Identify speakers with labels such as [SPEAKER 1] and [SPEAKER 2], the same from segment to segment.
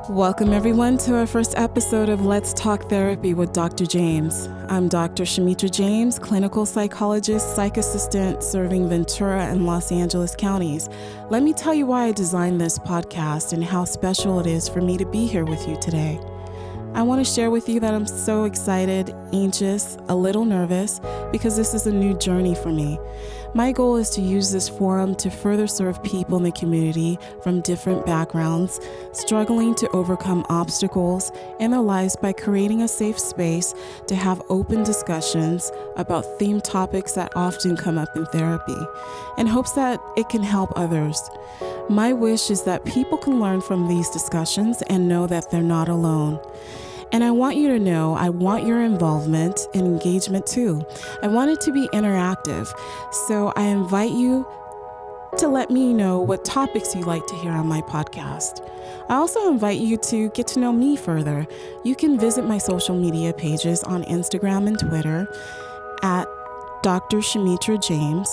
[SPEAKER 1] Welcome everyone to our first episode of Let's Talk Therapy with Dr. James. I'm Dr. Shamitra James, clinical psychologist, psych assistant serving Ventura and Los Angeles counties. Let me tell you why I designed this podcast and how special it is for me to be here with you today. I want to share with you that I'm so excited, anxious, a little nervous, because this is a new journey for me. My goal is to use this forum to further serve people in the community from different backgrounds, struggling to overcome obstacles in their lives by creating a safe space to have open discussions about themed topics that often come up in therapy, in hopes that it can help others. My wish is that people can learn from these discussions and know that they're not alone. And I want you to know I want your involvement and engagement too. I want it to be interactive. So I invite you to let me know what topics you like to hear on my podcast. I also invite you to get to know me further. You can visit my social media pages on Instagram and Twitter at Dr. Shamitra James,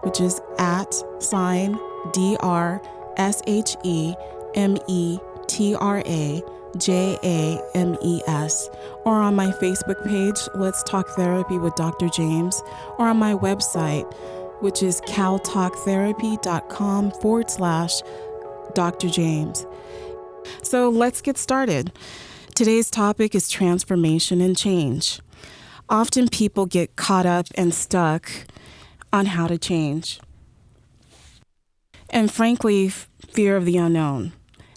[SPEAKER 1] which is at sign DrShemetraJames, or on my Facebook page, Let's Talk Therapy with Dr. James, or on my website, which is caltalktherapy.com/Dr. James. So let's get started. Today's topic is transformation and change. Often people get caught up and stuck on how to change. And frankly, fear of the unknown.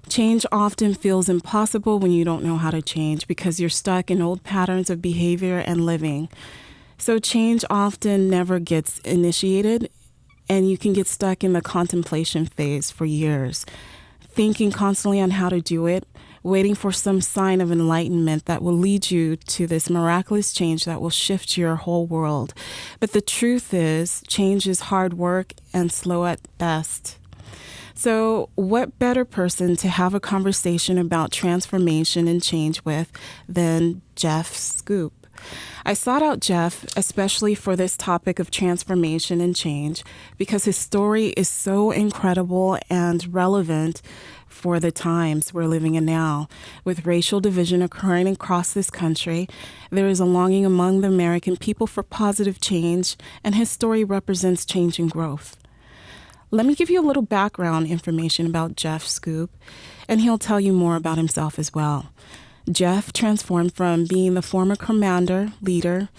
[SPEAKER 1] Change often feels impossible when you don't know how to change because you're stuck in old patterns of behavior and living. So change often never gets initiated, and you can get stuck in the contemplation phase for years, thinking constantly on how to do it, waiting for some sign of enlightenment that will lead you to this miraculous change that will shift your whole world. But the truth is, change is hard work and slow at best. So what better person to have a conversation about transformation and change with than Jeff Schoep? I sought out Jeff especially for this topic of transformation and change because his story is so incredible and relevant for the times we're living in now. With racial division occurring across this country, there is a longing among the American people for positive change, and his story represents change and growth. Let me give you a little background information about Jeff Schoep, and he'll tell you more about himself as well. Jeff transformed from being the former leader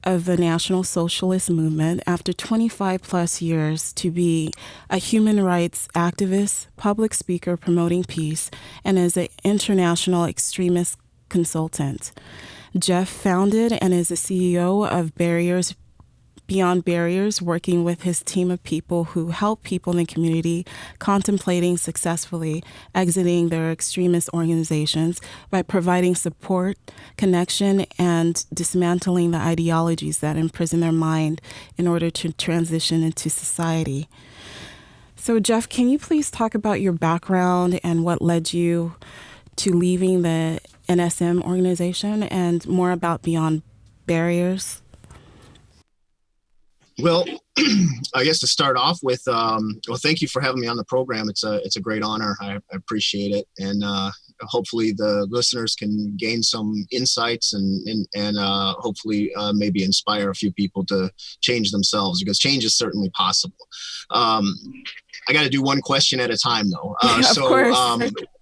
[SPEAKER 1] of the National Socialist Movement after 25 plus years to be a human rights activist, public speaker promoting peace, and as an international Extremists Consultant. Jeff founded and is the CEO of Beyond Barriers, working with his team of people who help people in the community contemplating successfully exiting their extremist organizations by providing support, connection, and dismantling the ideologies that imprison their mind in order to transition into society. So, Jeff, can you please talk about your background and what led you to leaving the NSM organization and more about Beyond Barriers?
[SPEAKER 2] Well, I guess to start off with, thank you for having me on the program. It's a great honor. I appreciate it, and hopefully the listeners can gain some insights and hopefully maybe inspire a few people to change themselves, because change is certainly possible. I got to do one question at a time, though.
[SPEAKER 1] Of course.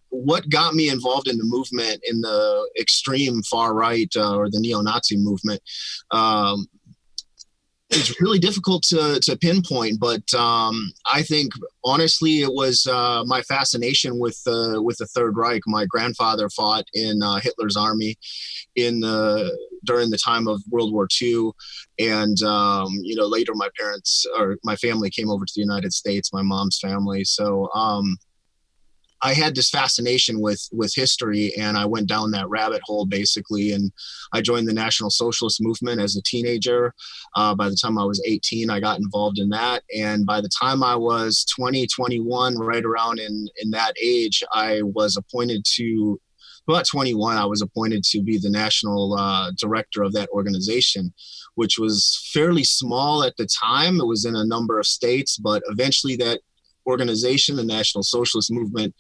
[SPEAKER 2] What got me involved in the movement, in the extreme far right or the neo-Nazi movement? It's really difficult to pinpoint, but I think honestly it was my fascination with the Third Reich. My grandfather fought in Hitler's army during the time of World War II, and later my family came over to the United States, my mom's family. So I had this fascination with history, and I went down that rabbit hole basically, and I joined the National Socialist Movement as a teenager. By the time I was 18, I got involved in that, and by the time I was 20, 21, right around in that age, I was appointed to, about 21, I was appointed to be the national director of that organization, which was fairly small at the time. It was in a number of states, but eventually that organization, the National Socialist Movement,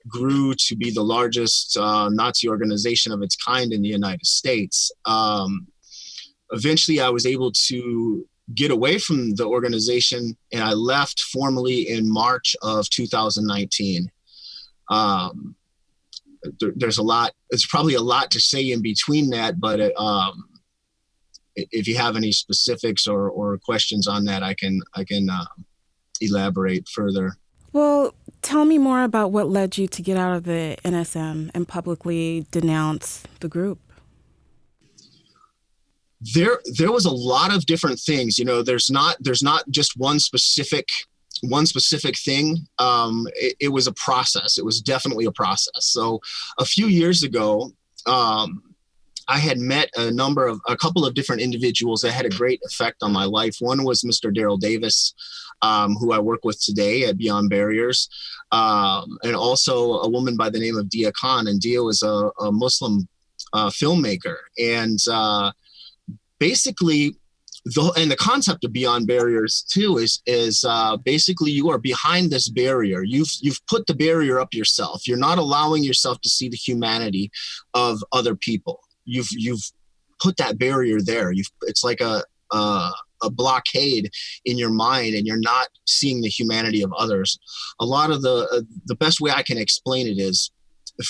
[SPEAKER 2] grew to be the largest Nazi organization of its kind in the United States. Eventually, I was able to get away from the organization, and I left formally in March of 2019. There's a lot. It's probably a lot to say in between that, but if you have any specifics or questions on that, I can elaborate further.
[SPEAKER 1] Well, tell me more about what led you to get out of the NSM and publicly denounce the group.
[SPEAKER 2] There was a lot of different things. You know, there's not just one specific thing. It was a process. It was definitely a process. So a few years ago, I had met a couple of different individuals that had a great effect on my life. One was Mr. Daryl Davis, who I work with today at Beyond Barriers, and also a woman by the name of Dia Khan. And Dia was a Muslim filmmaker. And basically, the concept of Beyond Barriers too is basically you are behind this barrier. You've put the barrier up yourself. You're not allowing yourself to see the humanity of other people. You've put that barrier there. It's like a blockade in your mind, and you're not seeing the humanity of others. A lot of the best way I can explain it is,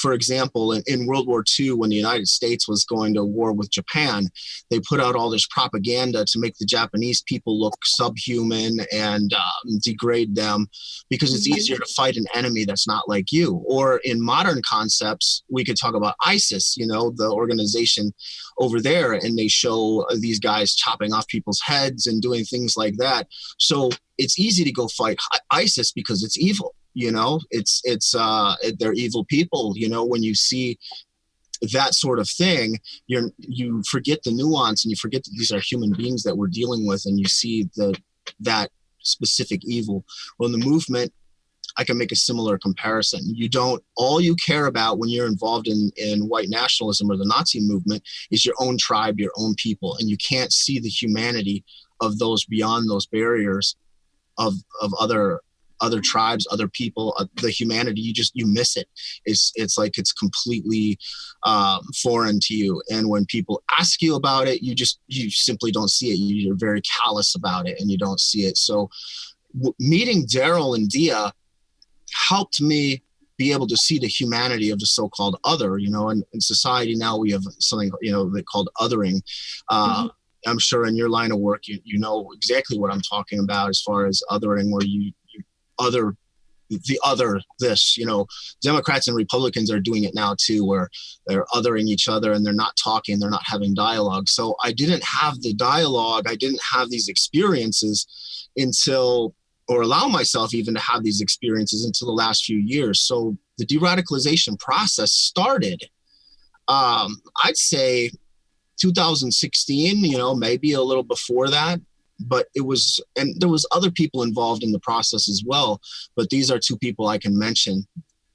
[SPEAKER 2] for example, in World War II, when the United States was going to war with Japan, they put out all this propaganda to make the Japanese people look subhuman and degrade them, because it's easier to fight an enemy that's not like you. Or in modern concepts, we could talk about ISIS, you know, the organization over there, and they show these guys chopping off people's heads and doing things like that. So it's easy to go fight ISIS because it's evil. You know, they're evil people. You know, when you see that sort of thing, you forget the nuance, and you forget that these are human beings that we're dealing with, and you see that specific evil. Well, in the movement, I can make a similar comparison. All you care about when you're involved in white nationalism or the Nazi movement is your own tribe, your own people, and you can't see the humanity of those beyond those barriers of other tribes, other people, the humanity. You miss it. It's like it's completely foreign to you. And when people ask you about it, you simply don't see it. You're very callous about it, and you don't see it. So meeting Daryl and Dia helped me be able to see the humanity of the so-called other. You know, and in society now we have something, you know, called othering. I'm sure in your line of work, you know exactly what I'm talking about as far as othering, where you this, you know, Democrats and Republicans are doing it now too, where they're othering each other and they're not talking, they're not having dialogue. So I didn't have the dialogue. I didn't have these experiences or allow myself even to have these experiences until the last few years. So the de-radicalization process started, I'd say 2016, you know, maybe a little before that. But there was other people involved in the process as well. But these are two people I can mention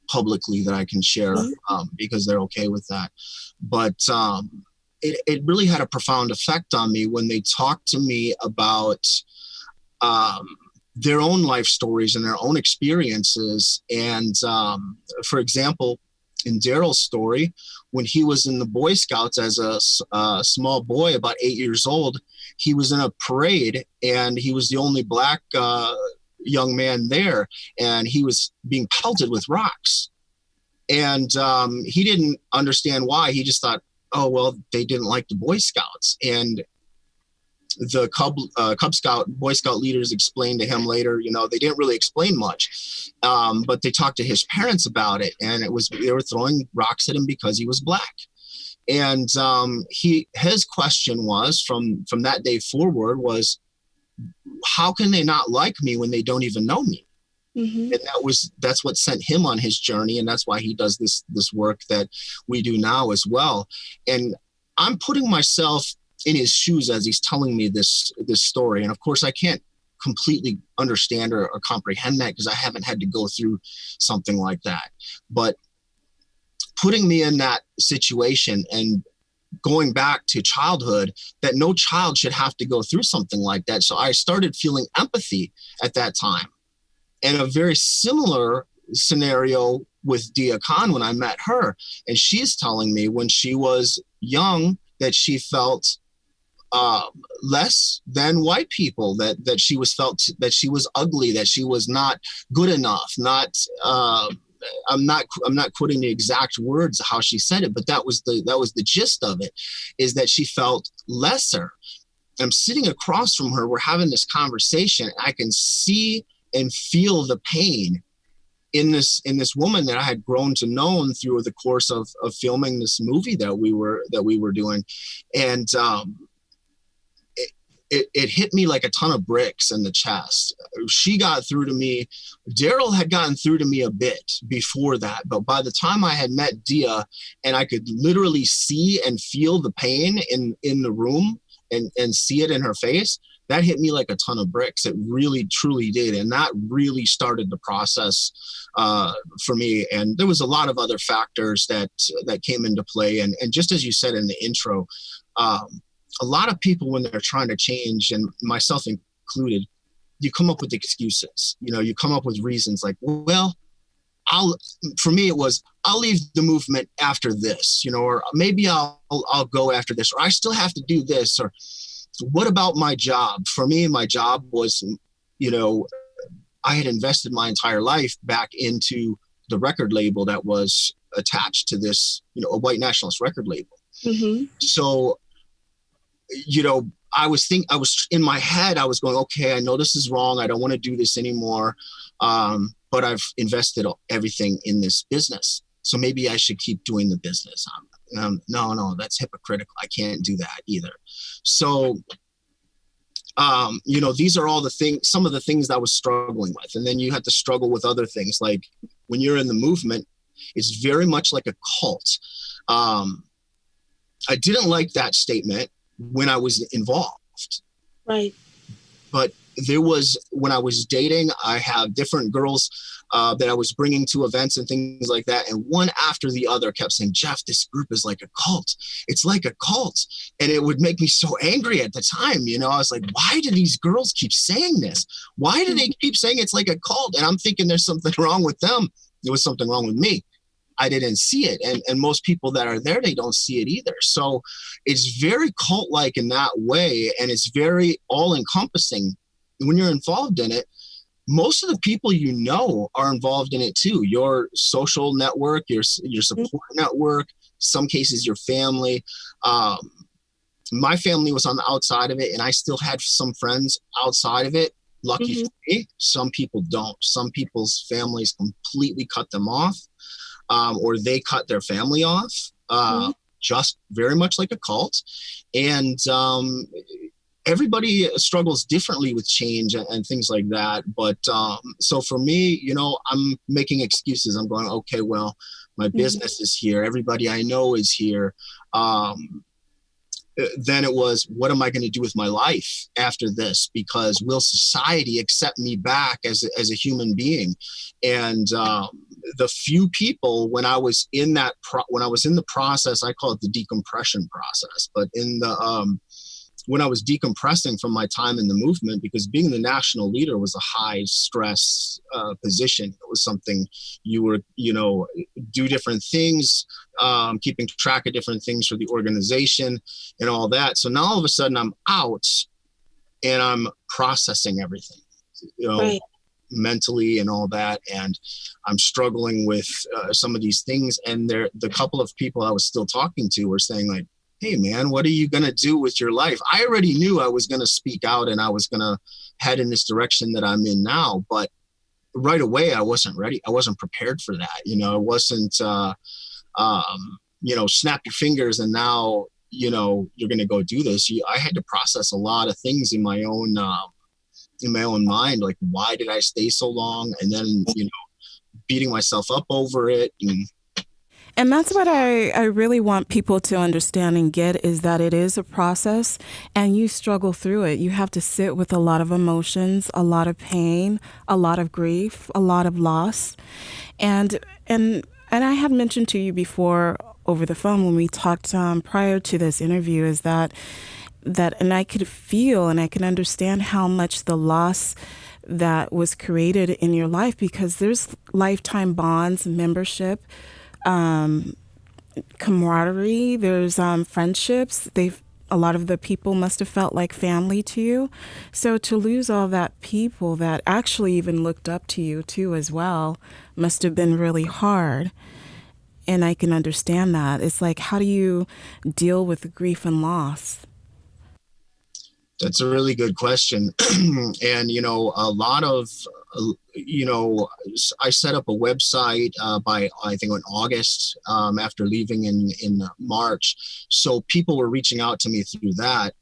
[SPEAKER 2] publicly that I can share because they're okay with that. But it really had a profound effect on me when they talked to me about their own life stories and their own experiences. And for example, in Daryl's story, when he was in the Boy Scouts as a small boy, about 8 years old, he was in a parade, and he was the only black young man there, and he was being pelted with rocks. And he didn't understand why. He just thought, oh, well, they didn't like the Boy Scouts. And the Cub Scout, Boy Scout leaders explained to him later, you know, they didn't really explain much, but they talked to his parents about it, and they were throwing rocks at him because he was black. And his question was from that day forward was, how can they not like me when they don't even know me? And that's what sent him on his journey, and that's why he does this work that we do now as well. And I'm putting myself in his shoes as he's telling me this story. And of course, I can't completely understand or comprehend that because I haven't had to go through something like that. But putting me in that situation and going back to childhood, that no child should have to go through something like that. So I started feeling empathy at that time. And a very similar scenario with Dia Khan when I met her. And she's telling me when she was young that she felt less than white people, that she was felt that she was ugly, that she was not good enough, not I'm not quoting the exact words how she said it, but that was the gist of it, is that she felt lesser. I'm sitting across from her, we're having this conversation. I can see and feel the pain in this woman that I had grown to know through the course of filming this movie that we were doing. And it hit me like a ton of bricks in the chest. She got through to me. Daryl had gotten through to me a bit before that, but by the time I had met Dia and I could literally see and feel the pain in the room and see it in her face, that hit me like a ton of bricks. It really, truly did. And that really started the process for me. And there was a lot of other factors that came into play. And just as you said in the intro, a lot of people, when they're trying to change, and myself included, you come up with excuses. You come up with reasons like, well, for me, it was, I'll leave the movement after this, or maybe I'll go after this, or I still have to do this, or what about my job? For me, my job was, I had invested my entire life back into the record label that was attached to this, a white nationalist record label. Mm-hmm. So, I was in my head, I was going, okay, I know this is wrong. I don't want to do this anymore. But I've invested everything in this business. So maybe I should keep doing the business. No, that's hypocritical. I can't do that either. So, these are all the things, some of the things that I was struggling with. And then you had to struggle with other things. Like when you're in the movement, it's very much like a cult. I didn't like that statement when I was involved. Right. But when I was dating, I have different girls that I was bringing to events and things like that. And one after the other kept saying, Jeff, this group is like a cult. It's like a cult. And it would make me so angry at the time. I was like, why do these girls keep saying this? Why do they keep saying it's like a cult? And I'm thinking there's something wrong with them. There was something wrong with me. I didn't see it. And most people that are there, they don't see it either. So it's very cult-like in that way. And it's very all-encompassing. When you're involved in it, most of the people are involved in it too. Your social network, your support network, some cases your family. My family was on the outside of it, and I still had some friends outside of it. Lucky for me, some people don't. Some people's families completely cut them off. Or they cut their family off, just very much like a cult. And everybody struggles differently with change and things like that. But so for me, I'm making excuses. I'm going, okay, well, my business is here. Everybody I know is here. Then it was, what am I going to do with my life after this? Because will society accept me back as a human being? And the few people, when I was in the process, I call it the decompression process. But when I was decompressing from my time in the movement, because being the national leader was a high stress position. It was something you were, do different things, keeping track of different things for the organization and all that. So now all of a sudden I'm out and I'm processing everything, right, mentally and all that. And I'm struggling with some of these things. And the couple of people I was still talking to were saying like, hey man, what are you going to do with your life? I already knew I was going to speak out and I was going to head in this direction that I'm in now. But right away, I wasn't ready. I wasn't prepared for that. It wasn't, snap your fingers and now, you're going to go do this. I had to process a lot of things in my own mind. Like, why did I stay so long? And then, beating myself up over it.
[SPEAKER 1] And that's what I really want people to understand and get, is that it is a process and you struggle through it. You have to sit with a lot of emotions, a lot of pain, a lot of grief, a lot of loss. And I had mentioned to you before over the phone when we talked prior to this interview, is that and I could feel and I can understand how much the loss that was created in your life, because there's lifetime bonds, membership, camaraderie, there's friendships. A lot of the people must have felt like family to you. So to lose all that people that actually even looked up to you too as well must have been really hard. And I can understand that. It's like, how do you deal with grief and loss?
[SPEAKER 2] That's a really good question. And, a lot of, I set up a website by, I think, in August after leaving in March. So people were reaching out to me through that.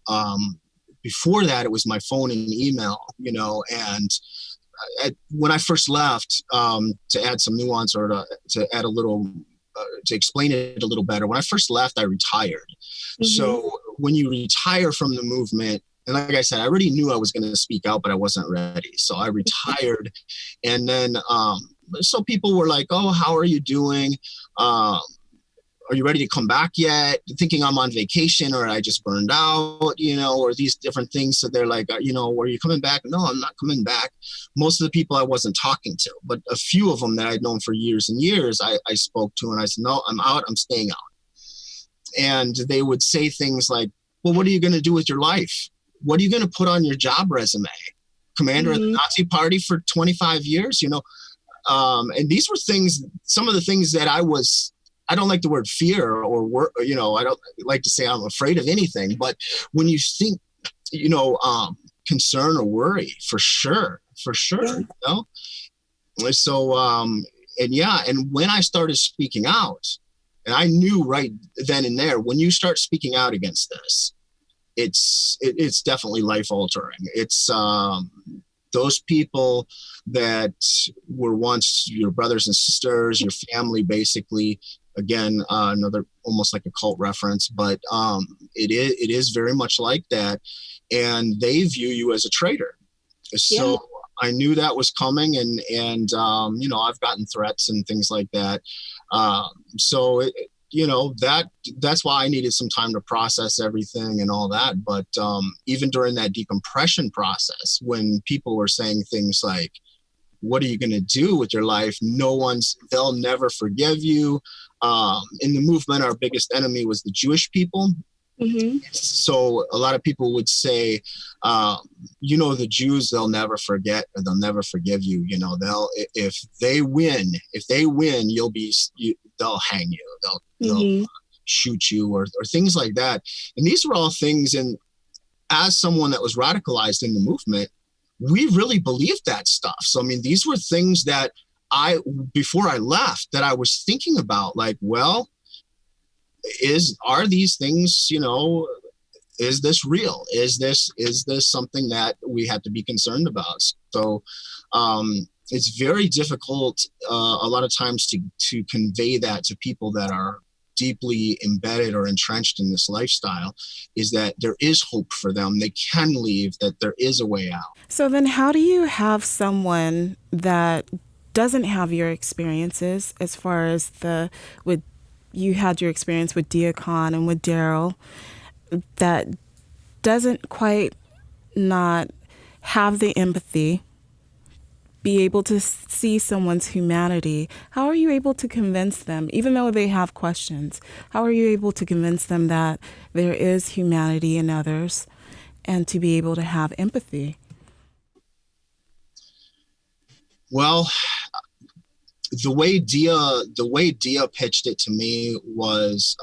[SPEAKER 2] Before that, it was my phone and email, and when I first left, to add some nuance or to add a little, to explain it a little better, when I first left, I retired. Mm-hmm. So when you retire from the movement, and like I said, I already knew I was going to speak out, but I wasn't ready. So I retired. And then, so people were like, oh, how are you doing? Are you ready to come back yet? Thinking I'm on vacation, or I just burned out, or these different things. So they're like, are you coming back? No, I'm not coming back. Most of the people I wasn't talking to, but a few of them that I'd known for years and years, I spoke to, and I said, no, I'm out. I'm staying out. And they would say things like, well, what are you going to do with your life? What are you going to put on your job resume? Commander of the Nazi Party for 25 years, and these were things, some of the things that I don't like the word fear or I don't like to say I'm afraid of anything, but when you think, concern or worry, for sure. Yeah. So, and when I started speaking out, and I knew right then and there, when you start speaking out against this, it's definitely life altering. It's those people that were once your brothers and sisters, your family, basically. Again, another almost like a cult reference, but it is very much like that, and they view you as a traitor. So I knew that was coming, and I've gotten threats and things like that. So that's why I needed some time to process everything and all that. But even during that decompression process, when people were saying things like, what are you going to do with your life? They'll never forgive you. In the movement, our biggest enemy was the Jewish people. Mm-hmm. So a lot of people would say, the Jews, they'll never forget, or they'll never forgive you. If they win, they'll hang you. They'll shoot you or things like that. And these were all things. And as someone that was radicalized in the movement, we really believed that stuff. So, these were things that before I left, that I was thinking about, like, well, are these things, is this real? Is this something that we have to be concerned about? So, it's very difficult a lot of times to convey that to people that are deeply embedded or entrenched in this lifestyle, is that there is hope for them. They can leave, that there is a way out.
[SPEAKER 1] So then how do you have someone that doesn't have your experiences, as far as you had your experience with Diakon and with Daryl, that doesn't quite not have the empathy, be able to see someone's humanity? How are you able to convince them, even though they have questions, how are you able to convince them that there is humanity in others and to be able to have empathy?
[SPEAKER 2] Well, the way Dia pitched it to me was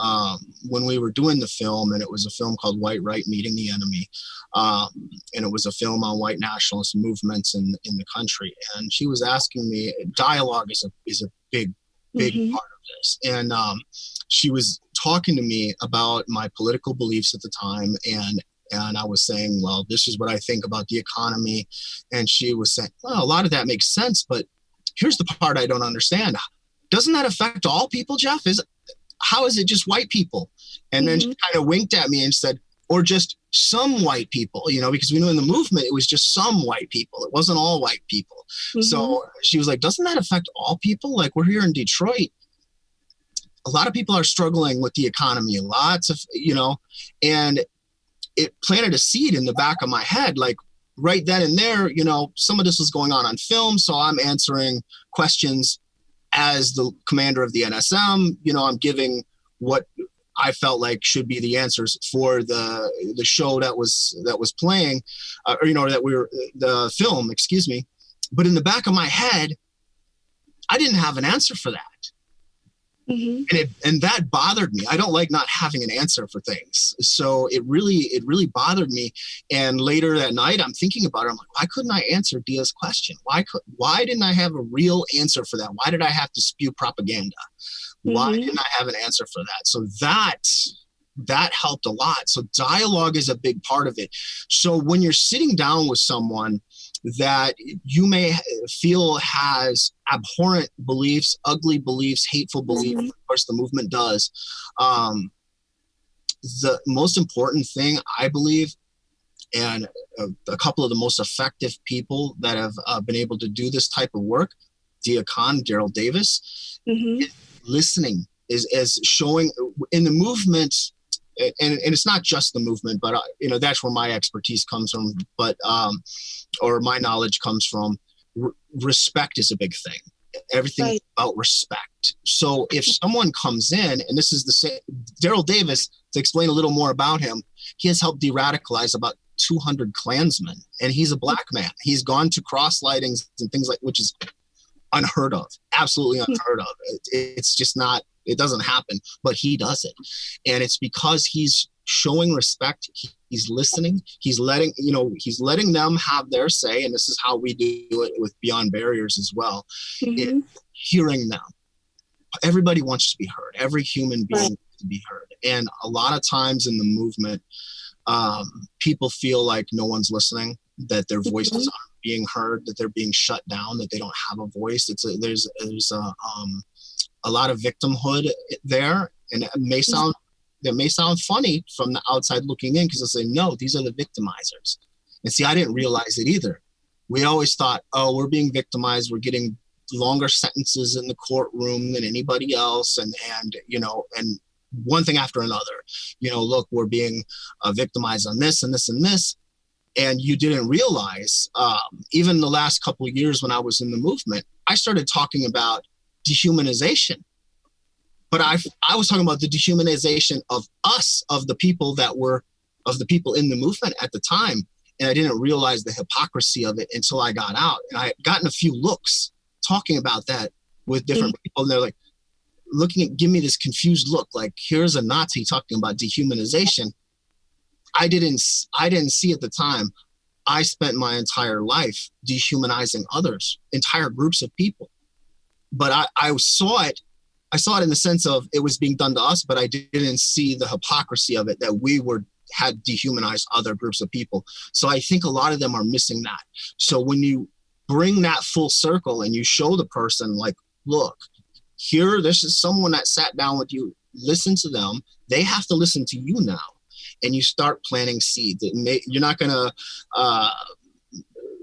[SPEAKER 2] when we were doing the film, and it was a film called White Right Meeting the Enemy, and it was a film on white nationalist movements in the country. And she was asking me, dialogue is a big part of this, and she was talking to me about my political beliefs at the time, and I was saying, well, this is what I think about the economy, and she was saying, well, a lot of that makes sense, but here's the part I don't understand. Doesn't that affect all people, Jeff? How is it just white people? And then she kind of winked at me and said, or just some white people, because we know in the movement, it was just some white people. It wasn't all white people. Mm-hmm. So she was like, doesn't that affect all people? Like, we're here in Detroit. A lot of people are struggling with the economy, lots of, and it planted a seed in the back of my head. Like, right then and there, some of this was going on film. So I'm answering questions as the commander of the NSM. I'm giving what I felt like should be the answers for the show that was playing, the film, excuse me. But in the back of my head, I didn't have an answer for that. Mm-hmm. And that bothered me. I don't like not having an answer for things. So it really bothered me. And later that night, I'm thinking about it. I'm like, why couldn't I answer Dia's question? Why didn't I have a real answer for that? Why did I have to spew propaganda? Mm-hmm. Why didn't I have an answer for that? So that helped a lot. So dialogue is a big part of it. So when you're sitting down with someone that you may feel has abhorrent beliefs, ugly beliefs, hateful beliefs, mm-hmm. Of course the movement does. The most important thing, I believe, and a couple of the most effective people that have been able to do this type of work, Dia Khan, Daryl Davis, mm-hmm. is listening, is showing in the movement. And it's not just the movement, but that's where my expertise comes from. But or my knowledge comes from. Respect is a big thing. Everything right. Is about respect. So if someone comes in, and this is the same, Daryl Davis, to explain a little more about him, he has helped de-radicalize about 200 Klansmen, and he's a black man. He's gone to cross-lightings and things like, which is unheard of, absolutely unheard of. It's just not. It doesn't happen, but he does it. And it's because he's showing respect. He's listening. He's letting them have their say. And this is how we do it with Beyond Barriers as well. Mm-hmm. Hearing them. Everybody wants to be heard. Every human being wants to be heard. And a lot of times in the movement, people feel like no one's listening, that their voices aren't being heard, that they're being shut down, that they don't have a voice. There's a lot of victimhood there, and it may sound funny from the outside looking in, because they'll say, no, these are the victimizers. And see, I didn't realize it either. We always thought, oh, we're being victimized. We're getting longer sentences in the courtroom than anybody else. And one thing after another, look, we're being victimized on this and this and this. And you didn't realize, even the last couple of years when I was in the movement, I started talking about dehumanization. But I was talking about the dehumanization of us, of the people in the movement at the time. And I didn't realize the hypocrisy of it until I got out. And I had gotten a few looks talking about that with different people. And they're like, give me this confused look. Like, here's a Nazi talking about dehumanization. I didn't see at the time. I spent my entire life dehumanizing others, entire groups of people. But I saw it in the sense of it was being done to us, but I didn't see the hypocrisy of it, that we had dehumanized other groups of people. So I think a lot of them are missing that. So when you bring that full circle and you show the person, like, look, this is someone that sat down with you, listen to them. They have to listen to you now. And you start planting seeds. You're not going to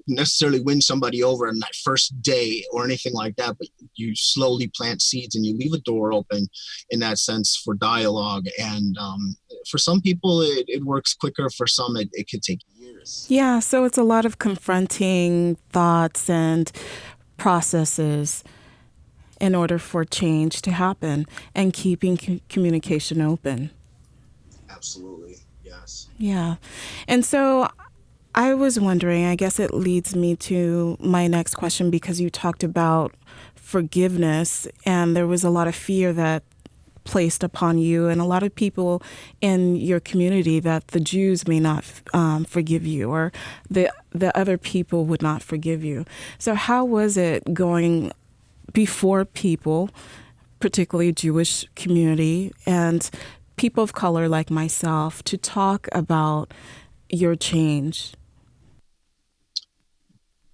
[SPEAKER 2] necessarily win somebody over in that first day or anything like that, but you slowly plant seeds and you leave a door open in that sense for dialogue. And for some people, it works quicker. For some, it could take years.
[SPEAKER 1] Yeah, so it's a lot of confronting thoughts and processes in order for change to happen, and keeping communication open.
[SPEAKER 2] Absolutely, yes.
[SPEAKER 1] Yeah. And so I was wondering, I guess it leads me to my next question, because you talked about forgiveness, and there was a lot of fear that placed upon you and a lot of people in your community that the Jews may not forgive you, or the other people would not forgive you. So how was it going before people, particularly Jewish community and people of color like myself, to talk about your change?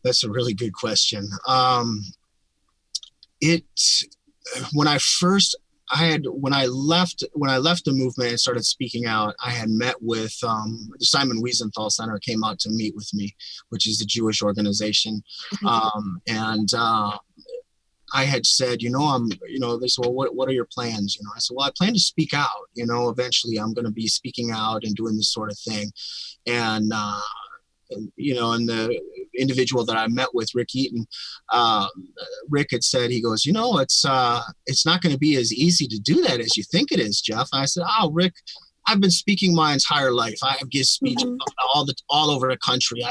[SPEAKER 2] That's a really good question. When I left the movement and started speaking out, I had met with the Simon Wiesenthal Center came out to meet with me, which is a Jewish organization, and I had said, they said, well, what are your plans? I said, well, I plan to speak out. Eventually I'm going to be speaking out and doing this sort of thing, and and the individual that I met with, Rick Eaton, Rick had said, he goes, it's not going to be as easy to do that as you think it is, Jeff. And I said, oh, Rick, I've been speaking my entire life. I have given speeches all over the country.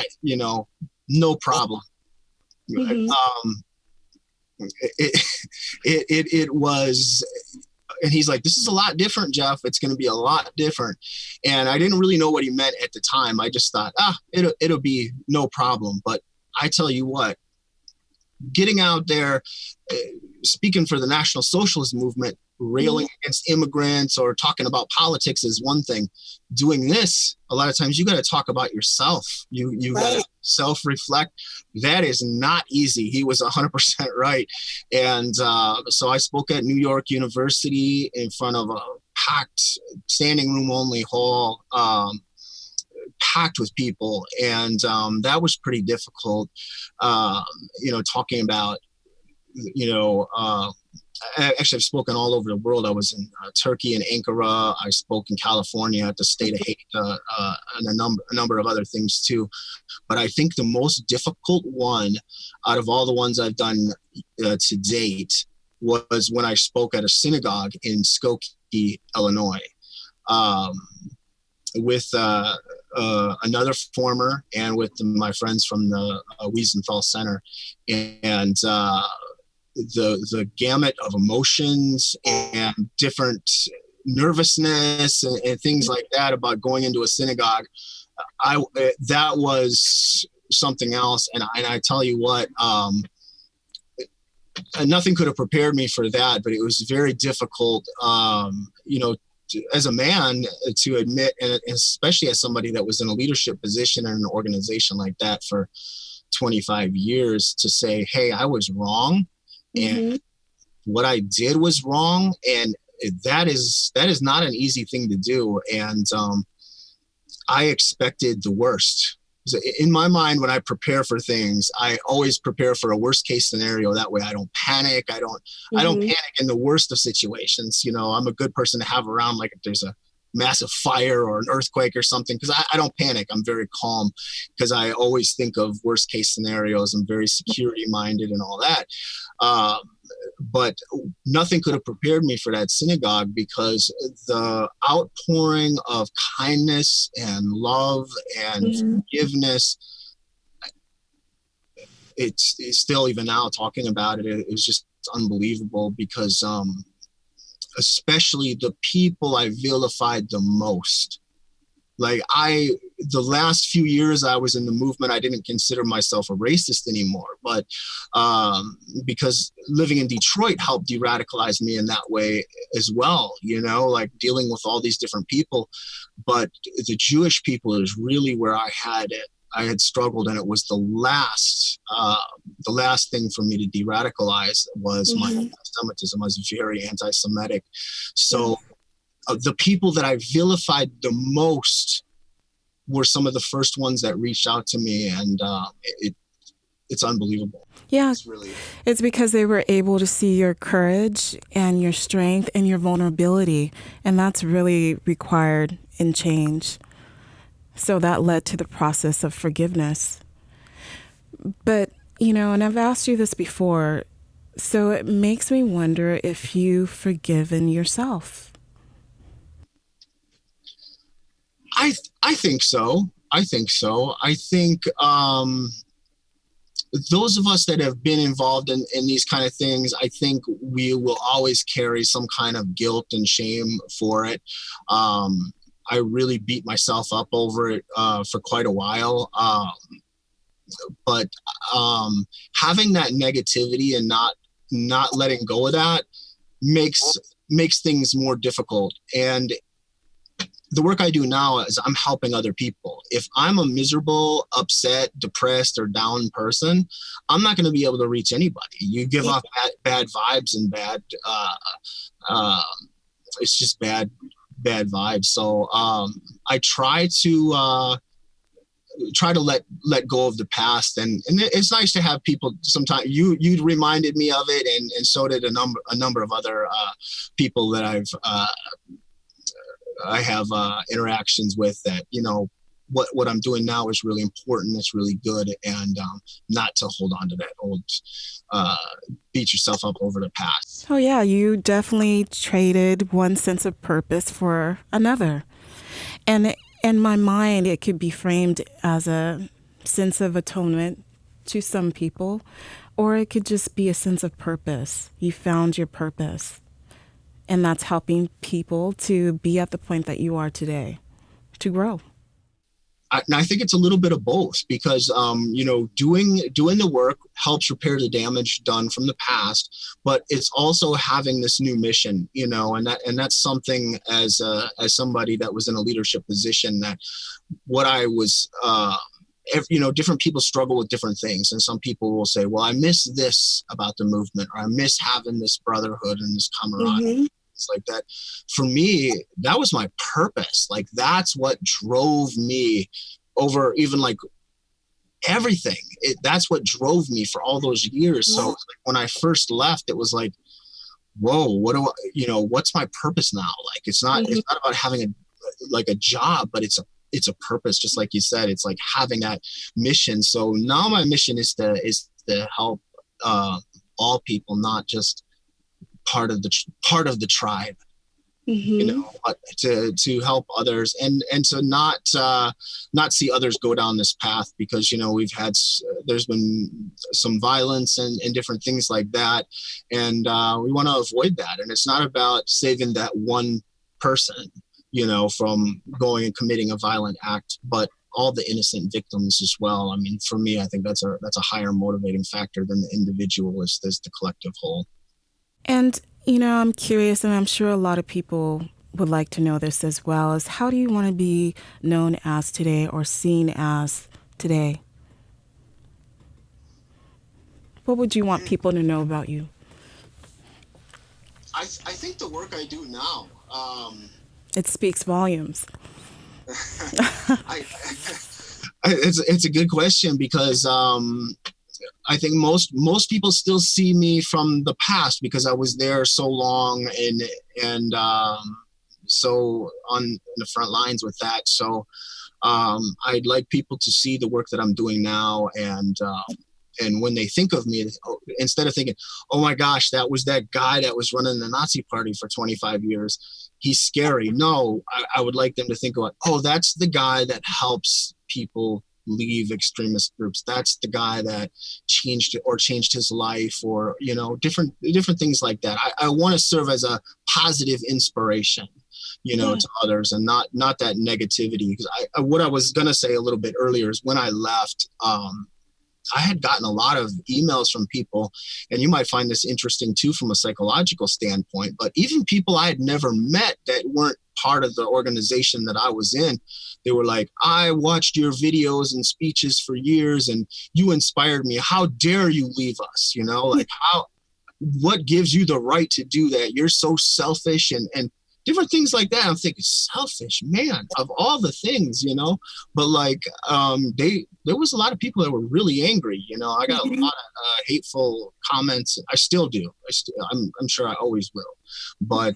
[SPEAKER 2] No problem. It was, and he's like, this is a lot different, Jeff. It's going to be a lot different. And I didn't really know what he meant at the time. I just thought, it'll be no problem. But I tell you what, getting out there, speaking for the National Socialist movement, railing against immigrants or talking about politics is one thing. Doing this, a lot of times you got to talk about yourself. You got to self-reflect. That is not easy. He was 100% right. And so I spoke at New York University in front of a packed standing room only hall, packed with people. And that was pretty difficult, talking about, actually, I've spoken all over the world. I was in Turkey and Ankara. I spoke in California at the State of Hate, and a number of other things too. But I think the most difficult one out of all the ones I've done to date was when I spoke at a synagogue in Skokie, Illinois, with another former and with my friends from the Wiesenthal Center. And the gamut of emotions and different nervousness and things like that about going into a synagogue, that was something else. And I tell you what, nothing could have prepared me for that, but it was very difficult, as a man to admit, and especially as somebody that was in a leadership position in an organization like that for 25 years, to say, hey, I was wrong. And what I did was wrong. And that is not an easy thing to do. And I expected the worst. In my mind, when I prepare for things, I always prepare for a worst case scenario. That way I don't panic. I don't panic in the worst of situations. I'm a good person to have around, like if there's a massive fire or an earthquake or something, because I don't panic. I'm very calm because I always think of worst case scenarios. I'm very security minded and all that. But nothing could have prepared me for that synagogue, because the outpouring of kindness and love and forgiveness, it's still, even now talking about it, it was just unbelievable, because especially the people I vilified the most. Like the last few years I was in the movement, I didn't consider myself a racist anymore, but because living in Detroit helped de-radicalize me in that way as well, like dealing with all these different people. But the Jewish people is really where I had struggled, and it was the last thing for me to de-radicalize was my anti-Semitism. I was very anti-Semitic. So the people that I vilified the most were some of the first ones that reached out to me, and it's unbelievable.
[SPEAKER 1] Yeah, it's because they were able to see your courage and your strength and your vulnerability, and that's really required in change. So that led to the process of forgiveness. But, and I've asked you this before, so it makes me wonder if you've forgiven yourself.
[SPEAKER 2] I think so. I think those of us that have been involved in these kind of things, I think we will always carry some kind of guilt and shame for it. I really beat myself up over it for quite a while. But having that negativity and not letting go of that makes things more difficult. And the work I do now is I'm helping other people. If I'm a miserable, upset, depressed, or down person, I'm not going to be able to reach anybody. You give off bad vibes and it's just bad vibes. So I try to let go of the past, and it's nice to have people. Sometimes you reminded me of it, and so did a number of other people that I have interactions with, that what I'm doing now is really important. It's really good, and not to hold on to that old, beat yourself up over the past.
[SPEAKER 1] Oh, yeah, you definitely traded one sense of purpose for another. And in my mind, it could be framed as a sense of atonement to some people, or it could just be a sense of purpose. You found your purpose, and that's helping people to be at the point that you are today, to grow.
[SPEAKER 2] And I think it's a little bit of both, because doing the work helps repair the damage done from the past, but it's also having this new mission, and that's something as somebody that was in a leadership position, that what I was. Different people struggle with different things, and some people will say, well, I miss this about the movement, or I miss having this brotherhood and this camaraderie.
[SPEAKER 1] Mm-hmm.
[SPEAKER 2] Like that. For me, that was my purpose. Like, that's what drove me over even like everything. That's what drove me for all those years. So like, when I first left, it was like, whoa, what's my purpose now? Like, it's not about having a job, but it's a purpose. Just like you said, it's like having that mission. So now my mission is to help all people, not just part of the tribe, but to help others, and to not see others go down this path, because there's been some violence and different things like that, and we want to avoid that. And it's not about saving that one person, from going and committing a violent act, but all the innocent victims as well. I mean, for me, I think that's a higher motivating factor than the individual is the collective whole.
[SPEAKER 1] And, I'm curious, and I'm sure a lot of people would like to know this as well, is how do you want to be known as today, or seen as today? What would you want people to know about you?
[SPEAKER 2] I think the work I do now,
[SPEAKER 1] it speaks volumes.
[SPEAKER 2] It's a good question, because I think most people still see me from the past, because I was there so long and so on the front lines with that. So I'd like people to see the work that I'm doing now, and when they think of me, instead of thinking, oh my gosh, that was that guy that was running the Nazi Party for 25 years, he's scary. No, I would like them to think about, oh, that's the guy that helps people leave extremist groups. That's the guy that changed his life, or different things like that. I want to serve as a positive inspiration, to others, and not that negativity. Because what I was gonna say a little bit earlier is, when I left, I had gotten a lot of emails from people, and you might find this interesting too from a psychological standpoint, but even people I had never met that weren't part of the organization that I was in, they were like, I watched your videos and speeches for years, and you inspired me. How dare you leave us? What gives you the right to do that? You're so selfish, and different things like that. I'm thinking, selfish, man, of all the things, but like, there was a lot of people that were really angry. I got a lot of hateful comments. I still do. I'm sure I always will. But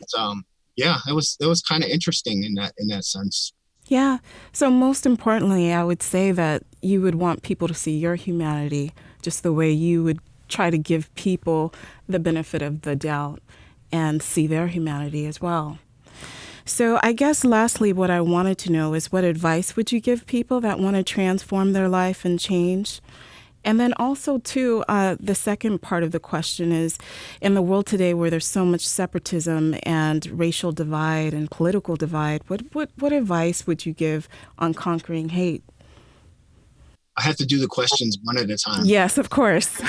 [SPEAKER 2] it was kind of interesting in that sense.
[SPEAKER 1] Yeah. So most importantly, I would say that you would want people to see your humanity just the way you would try to give people the benefit of the doubt and see their humanity as well. So I guess lastly, what I wanted to know is, what advice would you give people that want to transform their life and change? And then also, too, the second part of the question is, in the world today where there's so much separatism and racial divide and political divide, what advice would you give on conquering hate?
[SPEAKER 2] I have to do the questions one at a time.
[SPEAKER 1] Yes, of course.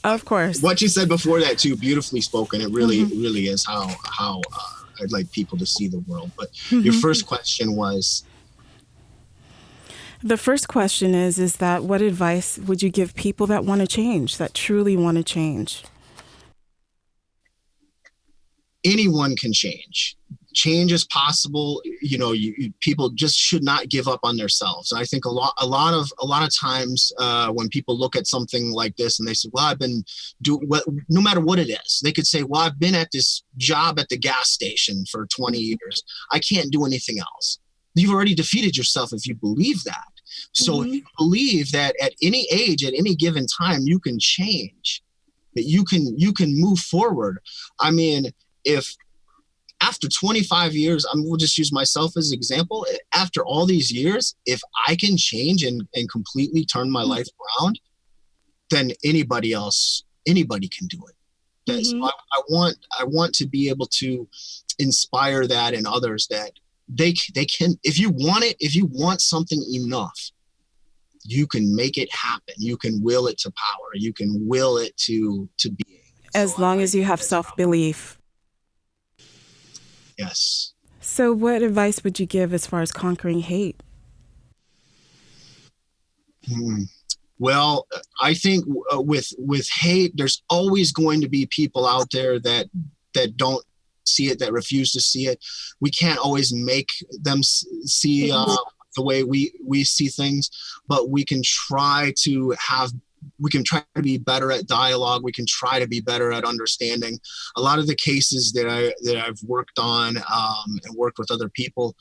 [SPEAKER 1] Of course.
[SPEAKER 2] What you said before that, too, beautifully spoken. It really, really is how I'd like people to see the world. But your first question was?
[SPEAKER 1] The first question is that what advice would you give people that want to change, that truly want to change?
[SPEAKER 2] Anyone can change. Change is possible. People just should not give up on themselves. And I think a lot of times when people look at something like this and they say, well, no matter what it is, they could say, well, I've been at this job at the gas station for 20 years. I can't do anything else. you've already defeated yourself if you believe that. So if you believe that at any age, at any given time, you can change, that you can move forward. I mean, if after 25 years, we'll just use myself as an example. After all these years, if I can change and completely turn my life around, then anybody can do it. So I want to be able to inspire that in others, that they can, if you want it, if you want something enough, you can make it happen. You can will it to power. You can will it to being.
[SPEAKER 1] As long as you have self-belief.
[SPEAKER 2] Yes.
[SPEAKER 1] So what advice would you give as far as conquering hate?
[SPEAKER 2] Well, I think with hate, there's always going to be people out there that don't see it, that refuse to see it. We can't always make them see the way we see things, but we can try to be better at dialogue. We can try to be better at understanding. A lot of the cases that I've worked on and worked with other people,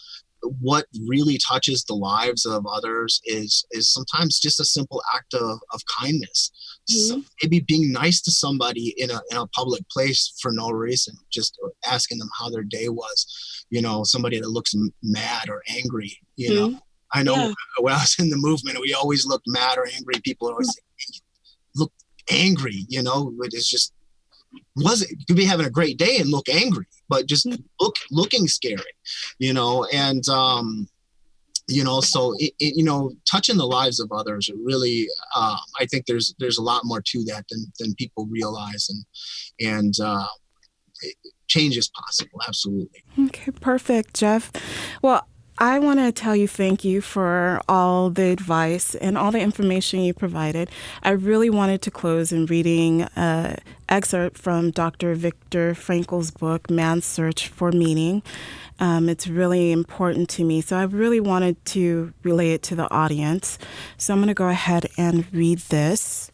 [SPEAKER 2] what really touches the lives of others is sometimes just a simple act of kindness. So maybe being nice to somebody in a public place for no reason, just asking them how their day was. Somebody that looks mad or angry. I know when I was in the movement, we always looked mad or angry. People always say, hey, look angry. It's just you could be having a great day and look angry, but just looking scary, and so touching the lives of others, really, I think there's a lot more to that than people realize, and change is possible. Absolutely.
[SPEAKER 1] Okay, perfect, Jeff. Well, I want to tell you thank you for all the advice and all the information you provided. I really wanted to close in reading an excerpt from Dr. Viktor Frankl's book, Man's Search for Meaning. It's really important to me, so I really wanted to relay it to the audience. So I'm going to go ahead and read this.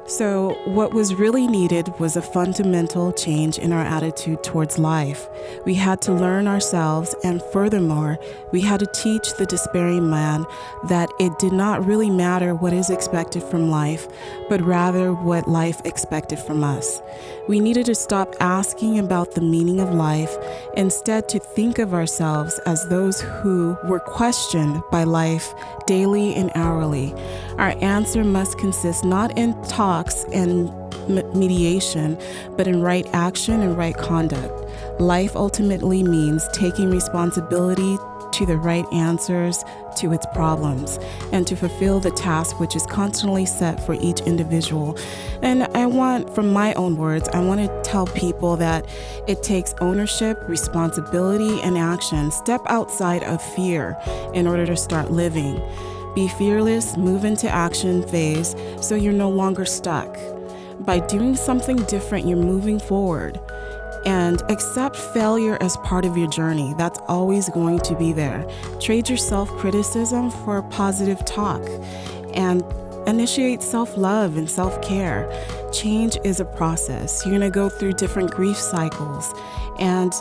[SPEAKER 1] So what was really needed was a fundamental change in our attitude towards life. We had to learn ourselves, and furthermore, we had to teach the despairing man that it did not really matter what is expected from life, but rather what life expected from us. We needed to stop asking about the meaning of life, instead to think of ourselves as those who were questioned by life daily and hourly. Our answer must consist not in talks and mediation, but in right action and right conduct. Life ultimately means taking responsibility to the right answers to its problems and to fulfill the task which is constantly set for each individual. And from my own words, I want to tell people that it takes ownership, responsibility, and action. Step outside of fear in order to start living. Be fearless, move into action phase so you're no longer stuck. By doing something different, you're moving forward. And accept failure as part of your journey. That's always going to be there. Trade your self-criticism for positive talk. And initiate self-love and self-care. Change is a process. You're going to go through different grief cycles. And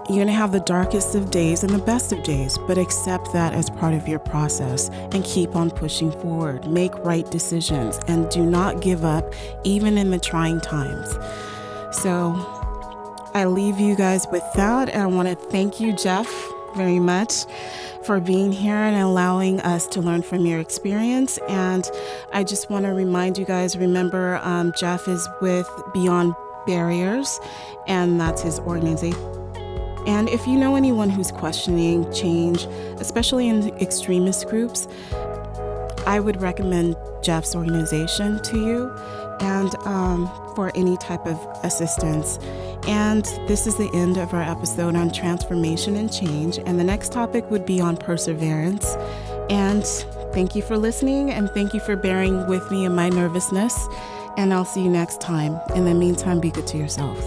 [SPEAKER 1] you're going to have the darkest of days and the best of days, but accept that as part of your process and keep on pushing forward. Make right decisions and do not give up, even in the trying times. So I leave you guys with that. And I want to thank you, Jeff, very much for being here and allowing us to learn from your experience. And I just want to remind you guys, remember, Jeff is with Beyond Barriers, and that's his organization. And if you know anyone who's questioning change, especially in extremist groups, I would recommend Jeff's organization to you and for any type of assistance. And this is the end of our episode on transformation and change. And the next topic would be on perseverance. And thank you for listening, and thank you for bearing with me in my nervousness. And I'll see you next time. In the meantime, be good to yourselves.